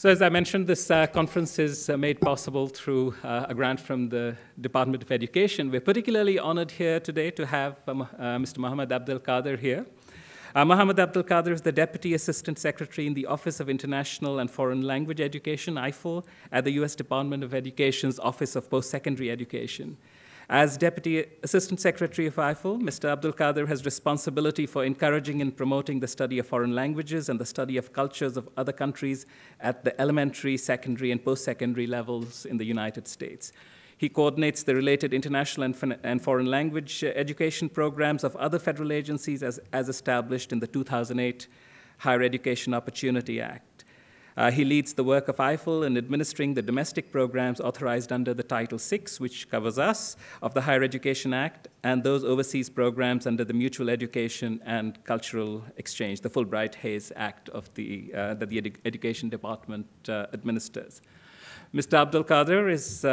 So as I mentioned, this conference is made possible through a grant from the Department of Education. We're particularly honored here today to have Mr. Mohamed Abdel-Kader here. Mohamed Abdel-Kader is the Deputy Assistant Secretary in the Office of International and Foreign Language Education, IFL, at the U.S. Department of Education's Office of Post-Secondary Education. As Deputy Assistant Secretary of IFL, Mr. Abdel-Kader has responsibility for encouraging and promoting the study of foreign languages and the study of cultures of other countries at the elementary, secondary, and post-secondary levels in the United States. He coordinates the related international and foreign language education programs of other federal agencies as established in the 2008 Higher Education Opportunity Act. He leads the work of IFL in administering the domestic programs authorized under the Title VI, which covers us, of the Higher Education Act, and those overseas programs under the Mutual Education and Cultural Exchange, the Fulbright-Hays Act of that the Education Department administers. Mr. Abdel-Kader is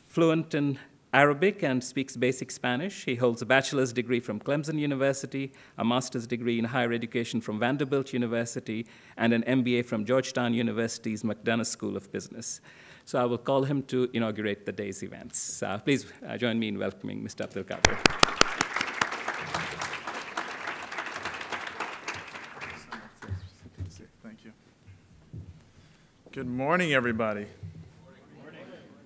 fluent in Arabic and speaks basic Spanish. He holds a bachelor's degree from Clemson University, a master's degree in higher education from Vanderbilt University, and an MBA from Georgetown University's McDonough School of Business. So I will call him to inaugurate the day's events. Please join me in welcoming Mr. Abdel-Kader. Thank you. Good morning, everybody.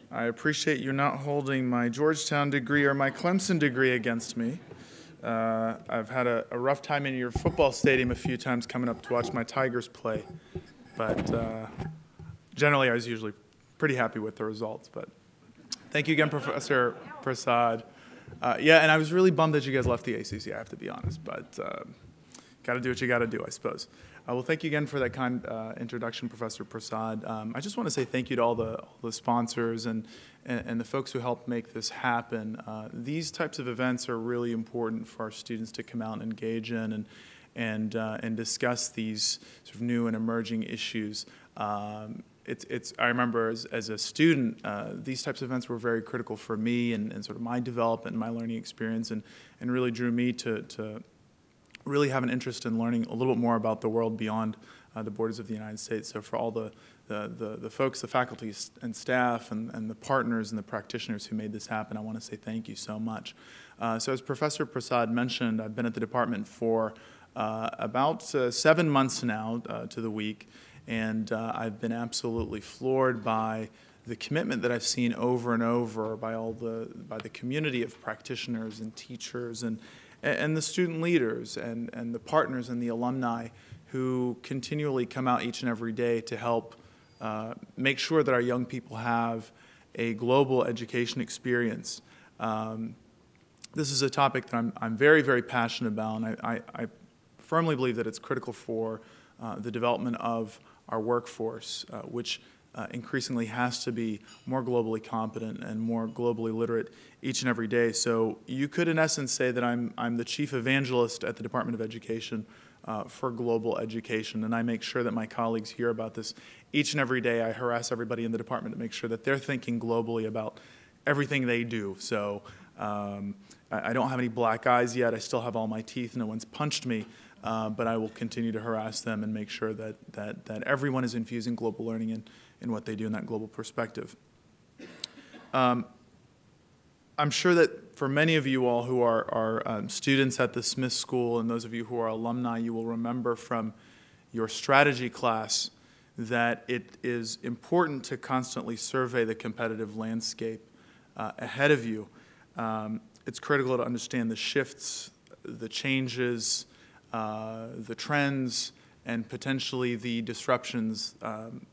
I appreciate you not holding my Georgetown degree or my Clemson degree against me. I've had a rough time in your football stadium a few times coming up to watch my Tigers play, but generally I was usually pretty happy with the results. But thank you again, Professor Prasad. Yeah, and I was really bummed that you guys left the ACC, I have to be honest, but got to do what you got to do, I suppose. Well, thank you again for that kind introduction, Professor Prasad. I just want to say thank you to all the sponsors and the folks who helped make this happen. These types of events are really important for our students to come out and engage in and discuss these sort of new and emerging issues. I remember as a student, these types of events were very critical for me and sort of my development and my learning experience, and really drew me to really have an interest in learning a little bit more about the world beyond the borders of the United States. So for all the folks, the faculty and staff and the partners and the practitioners who made this happen, I want to say thank you so much. So as Professor Prasad mentioned, I've been at the department for about 7 months now to the week, and I've been absolutely floored by the commitment that I've seen over and over by the community of practitioners and teachers and the student leaders and the partners and the alumni who continually come out each and every day to help make sure that our young people have a global education experience. This is a topic that I'm very, very passionate about, and I firmly believe that it's critical for the development of our workforce, which increasingly has to be more globally competent and more globally literate each and every day. So you could, in essence, say that I'm the chief evangelist at the Department of Education for global education, and I make sure that my colleagues hear about this each and every day. I harass everybody in the department to make sure that they're thinking globally about everything they do. So I don't have any black eyes yet. I still have all my teeth. No one's punched me. But I will continue to harass them and make sure that everyone is infusing global learning in what they do in that global perspective. I'm sure that for many of you all who are students at the Smith School and those of you who are alumni, you will remember from your strategy class that it is important to constantly survey the competitive landscape ahead of you. It's critical to understand the shifts, the changes, the trends, and potentially the disruptions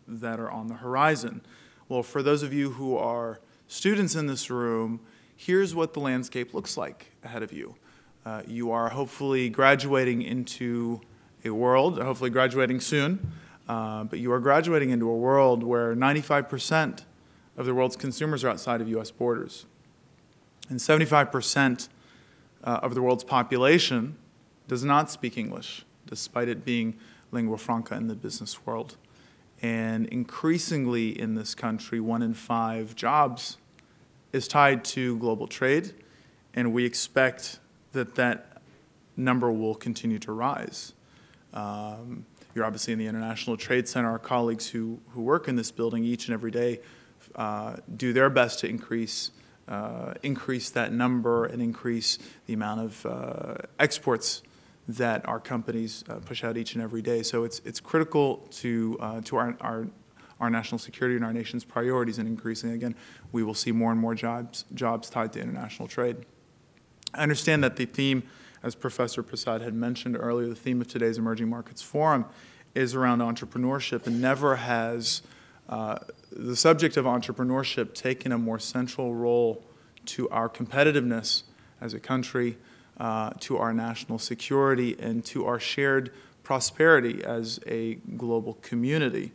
that are on the horizon. Well, for those of you who are students in this room, here's what the landscape looks like ahead of you. You are hopefully graduating into a world, hopefully graduating soon, but you are graduating into a world where 95% of the world's consumers are outside of U.S. borders. And 75% of the world's population does not speak English, despite it being lingua franca in the business world. And increasingly in this country, 1 in 5 jobs is tied to global trade, and we expect that that number will continue to rise. You're obviously in the International Trade Center. Our colleagues who work in this building each and every day do their best to increase that number and increase the amount of exports that our companies push out each and every day. So it's critical to our national security and our nation's priorities, and increasingly, again, we will see more and more jobs tied to international trade. I understand that the theme, as Professor Prasad had mentioned earlier, the theme of today's Emerging Markets Forum is around entrepreneurship, and never has the subject of entrepreneurship taken a more central role to our competitiveness as a country, to our national security, and to our shared prosperity as a global community.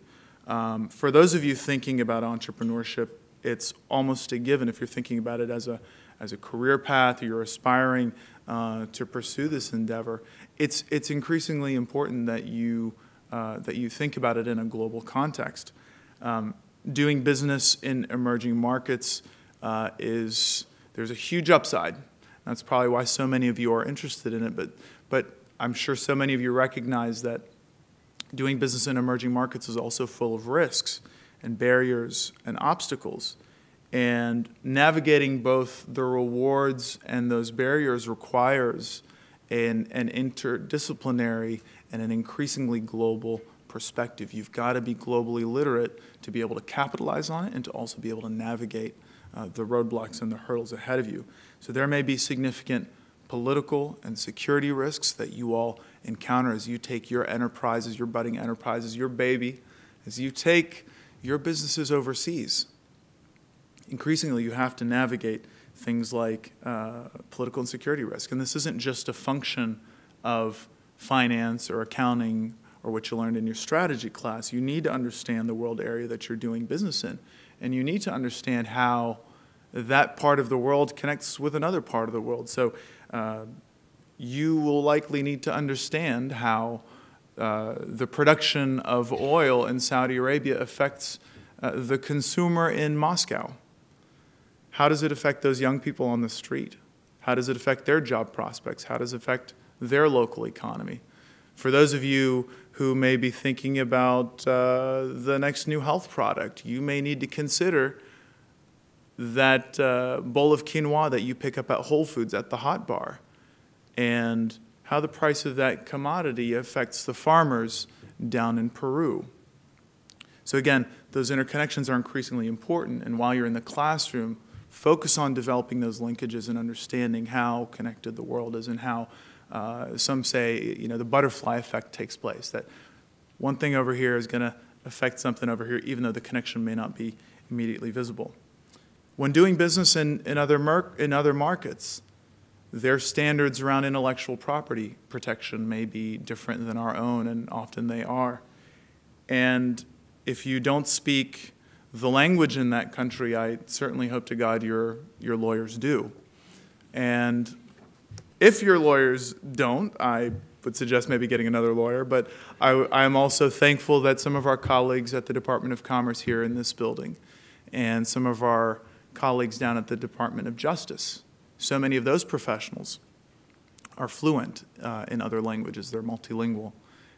For those of you thinking about entrepreneurship, it's almost a given. If you're thinking about it as a career path, or you're aspiring to pursue this endeavor, it's increasingly important that you think about it in a global context. Doing business in emerging markets there's a huge upside. That's probably why so many of you are interested in it, but I'm sure so many of you recognize that doing business in emerging markets is also full of risks and barriers and obstacles. And navigating both the rewards and those barriers requires an interdisciplinary and an increasingly global perspective. You've got to be globally literate to be able to capitalize on it and to also be able to navigate the roadblocks and the hurdles ahead of you. So there may be significant political and security risks that you all encounter as you take your enterprises, your budding enterprises, your baby, as you take your businesses overseas. Increasingly, you have to navigate things like political and security risk. And this isn't just a function of finance or accounting or what you learned in your strategy class. You need to understand the world area that you're doing business in. And you need to understand how that part of the world connects with another part of the world. So you will likely need to understand how the production of oil in Saudi Arabia affects the consumer in Moscow. How does it affect those young people on the street? How does it affect their job prospects? How does it affect their local economy? For those of you who may be thinking about the next new health product, you may need to consider that bowl of quinoa that you pick up at Whole Foods at the hot bar, and how the price of that commodity affects the farmers down in Peru. So again, those interconnections are increasingly important, and while you're in the classroom, focus on developing those linkages and understanding how connected the world is, and how some say, the butterfly effect takes place, that one thing over here is going to affect something over here, even though the connection may not be immediately visible. When doing business in other markets, their standards around intellectual property protection may be different than our own, and often they are. And if you don't speak the language in that country, I certainly hope to God your lawyers do. And if your lawyers don't, I would suggest maybe getting another lawyer, but I'm also thankful that some of our colleagues at the Department of Commerce here in this building, and some of our colleagues down at the Department of Justice, so many of those professionals are fluent in other languages. They're multilingual,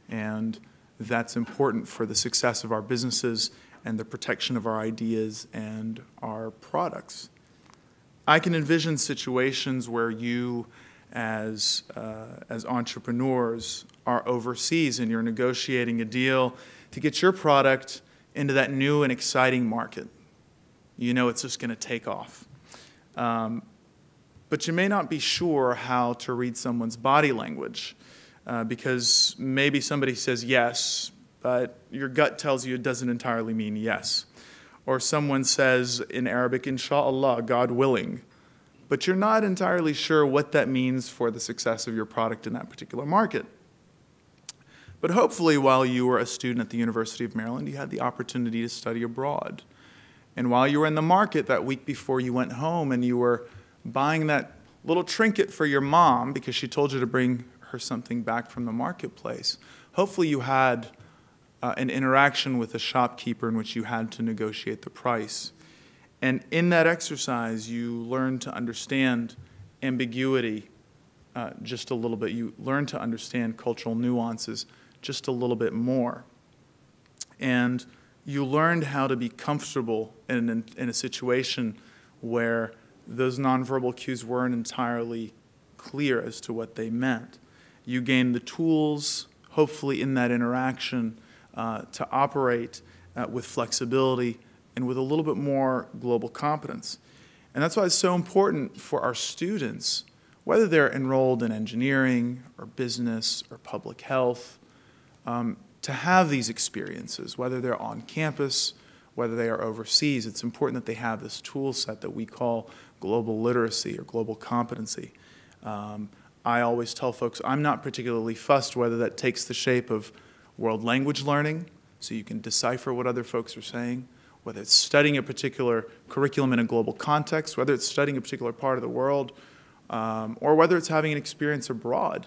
and that's important for the success of our businesses and the protection of our ideas and our products. I can envision situations where you, as entrepreneurs, are overseas and you're negotiating a deal to get your product into that new and exciting market. You know it's just going to take off. But you may not be sure how to read someone's body language because maybe somebody says yes, but your gut tells you it doesn't entirely mean yes. Or someone says in Arabic, inshallah, God willing, but you're not entirely sure what that means for the success of your product in that particular market. But hopefully, while you were a student at the University of Maryland, you had the opportunity to study abroad. And while you were in the market that week before you went home and you were buying that little trinket for your mom because she told you to bring her something back from the marketplace, hopefully you had an interaction with a shopkeeper in which you had to negotiate the price. And in that exercise, you learned to understand ambiguity just a little bit. You learned to understand cultural nuances just a little bit more. And you learned how to be comfortable in a situation where those nonverbal cues weren't entirely clear as to what they meant. You gained the tools, hopefully in that interaction, to operate with flexibility and with a little bit more global competence. And that's why it's so important for our students, whether they're enrolled in engineering or business or public health, to have these experiences, whether they're on campus, whether they are overseas. It's important that they have this tool set that we call global literacy or global competency. I always tell folks I'm not particularly fussed whether that takes the shape of world language learning, so you can decipher what other folks are saying, whether it's studying a particular curriculum in a global context, whether it's studying a particular part of the world, or whether it's having an experience abroad.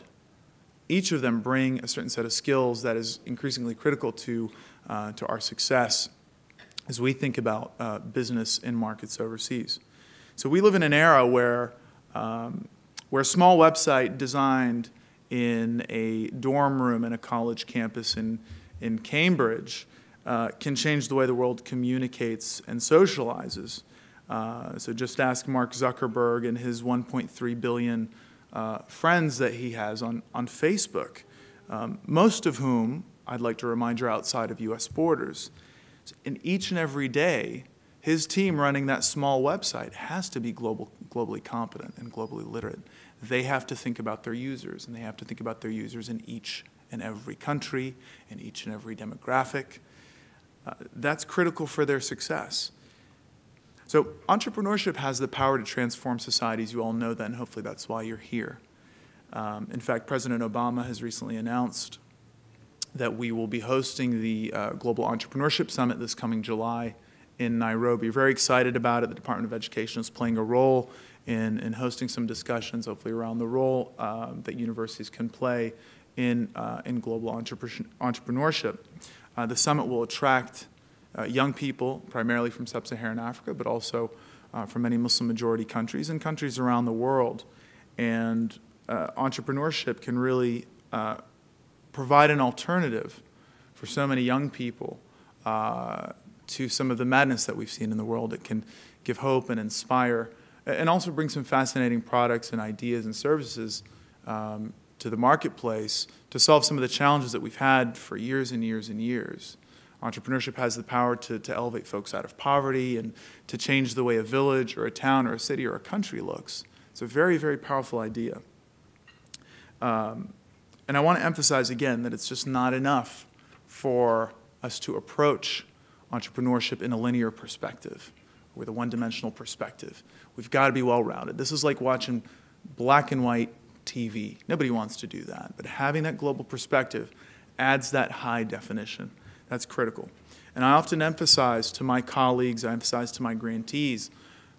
Each of them bring a certain set of skills that is increasingly critical to our success as we think about business in markets overseas. So we live in an era where a small website designed in a dorm room in a college campus in Cambridge can change the way the world communicates and socializes. So just ask Mark Zuckerberg and his 1.3 billion friends that he has on Facebook, most of whom, I'd like to remind you, are outside of U.S. borders. And each and every day, his team running that small website has to be globally competent and globally literate. They have to think about their users, and they have to think about their users in each and every country, in each and every demographic. That's critical for their success. So entrepreneurship has the power to transform societies. You all know that, and hopefully that's why you're here. In fact, President Obama has recently announced that we will be hosting the Global Entrepreneurship Summit this coming July in Nairobi. Very excited about it. The Department of Education is playing a role in hosting some discussions, hopefully around the role that universities can play in global entrepreneurship. The summit will attract young people, primarily from sub-Saharan Africa, but also from many Muslim-majority countries and countries around the world. And entrepreneurship can really provide an alternative for so many young people to some of the madness that we've seen in the world. It can give hope and inspire, and also bring some fascinating products and ideas and services to the marketplace to solve some of the challenges that we've had for years and years and years. Entrepreneurship has the power to elevate folks out of poverty and to change the way a village or a town or a city or a country looks. It's a very, very powerful idea. And I want to emphasize again that it's just not enough for us to approach entrepreneurship in a linear perspective, with a one-dimensional perspective. We've got to be well-rounded. This is like watching black and white TV. Nobody wants to do that. But having that global perspective adds that high definition. That's critical. And I often emphasize to my colleagues, I emphasize to my grantees,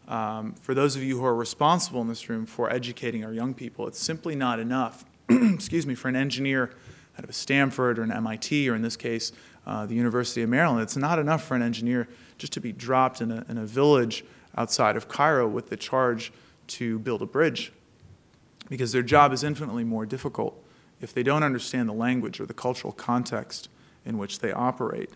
for those of you who are responsible in this room for educating our young people, it's simply not enough, excuse me, for an engineer out of a Stanford or an MIT, or in this case, the University of Maryland. It's not enough for an engineer just to be dropped in a village outside of Cairo with the charge to build a bridge, because their job is infinitely more difficult if they don't understand the language or the cultural context in which they operate.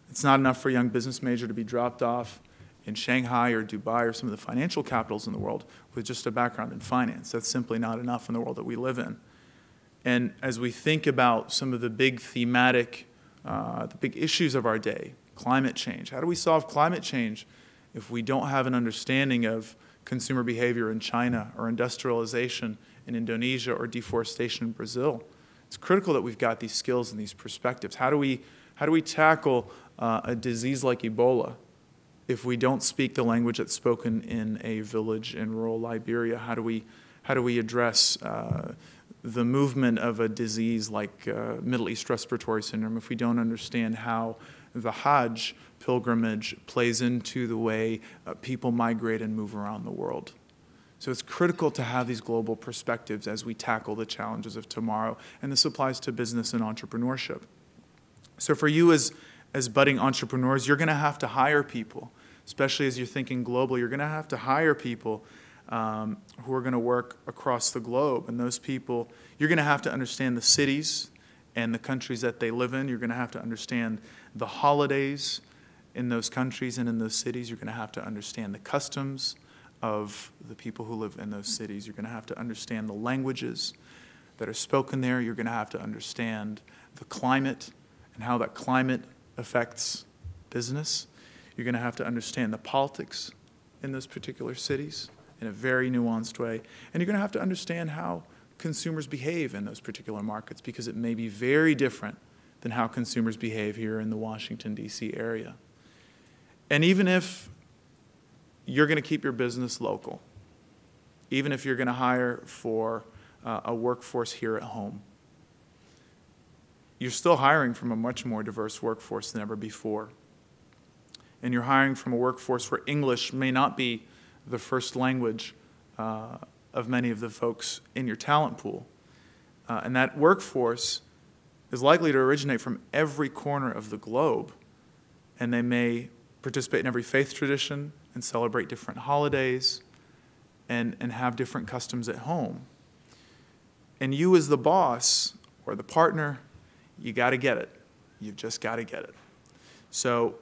It's not enough for a young business major to be dropped off in Shanghai or Dubai or some of the financial capitals in the world with just a background in finance. That's simply not enough in the world that we live in. And as we think about some of the big thematic, the big issues of our day, climate change, how do we solve climate change if we don't have an understanding of consumer behavior in China or industrialization in Indonesia or deforestation in Brazil? It's critical that we've got these skills and these perspectives. How do we tackle a disease like Ebola if we don't speak the language that's spoken in a village in rural Liberia? How do we address the movement of a disease like Middle East respiratory syndrome if we don't understand how the Hajj pilgrimage plays into the way people migrate and move around the world? So it's critical to have these global perspectives as we tackle the challenges of tomorrow, and this applies to business and entrepreneurship. So for you as budding entrepreneurs, you're going to have to hire people, especially as you're thinking global. You're going to have to hire people who are going to work across the globe, and those people, you're going to have to understand the cities and the countries that they live in. You're going to have to understand the holidays in those countries and in those cities. You're going to have to understand the customs of the people who live in those cities. You're going to have to understand the languages that are spoken there. You're going to have to understand the climate and how that climate affects business. You're going to have to understand the politics in those particular cities in a very nuanced way. And you're going to have to understand how consumers behave in those particular markets, because it may be very different than how consumers behave here in the Washington, D.C. area. And even if you're going to keep your business local, even if you're going to hire for a workforce here at home, you're still hiring from a much more diverse workforce than ever before. And you're hiring from a workforce where English may not be the first language of many of the folks in your talent pool. And that workforce is likely to originate from every corner of the globe, and they may participate in every faith tradition and celebrate different holidays and have different customs at home. And you as the boss or the partner, you got to get it. You've just got to get it. So,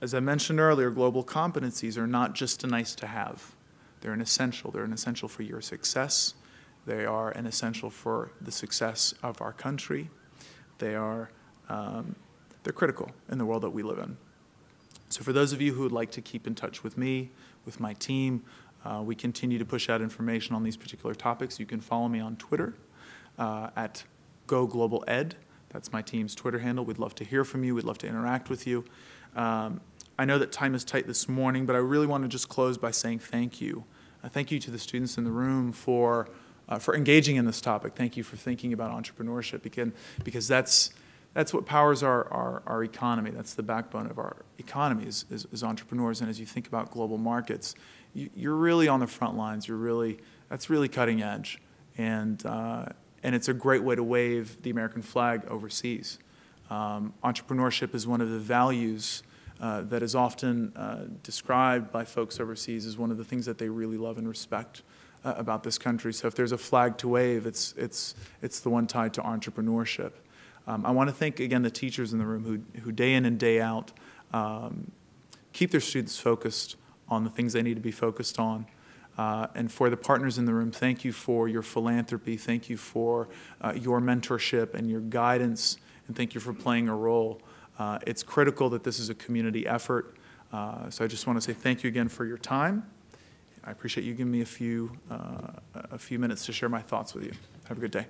as I mentioned earlier, global competencies are not just a nice to have. They're an essential. They're an essential for your success. They are an essential for the success of our country. They're critical in the world that we live in. So for those of you who would like to keep in touch with me, with my team, we continue to push out information on these particular topics. You can follow me on Twitter at GoGlobalEd. That's my team's Twitter handle. We'd love to hear from you. We'd love to interact with you. I know that time is tight this morning, but I really want to just close by saying thank you. Thank you to the students in the room for engaging in this topic. Thank you for thinking about entrepreneurship, because that's what powers our economy. That's the backbone of our economy is entrepreneurs. And as you think about global markets, you're really on the front lines. That's really cutting edge. And it's a great way to wave the American flag overseas. Entrepreneurship is one of the values that is often described by folks overseas as one of the things that they really love and respect about this country. So if there's a flag to wave, it's the one tied to entrepreneurship. I want to thank, again, the teachers in the room who day in and day out keep their students focused on the things they need to be focused on. And for the partners in the room, thank you for your philanthropy. Thank you for your mentorship and your guidance, and thank you for playing a role. It's critical that this is a community effort. So I just want to say thank you again for your time. I appreciate you giving me a few minutes to share my thoughts with you. Have a good day.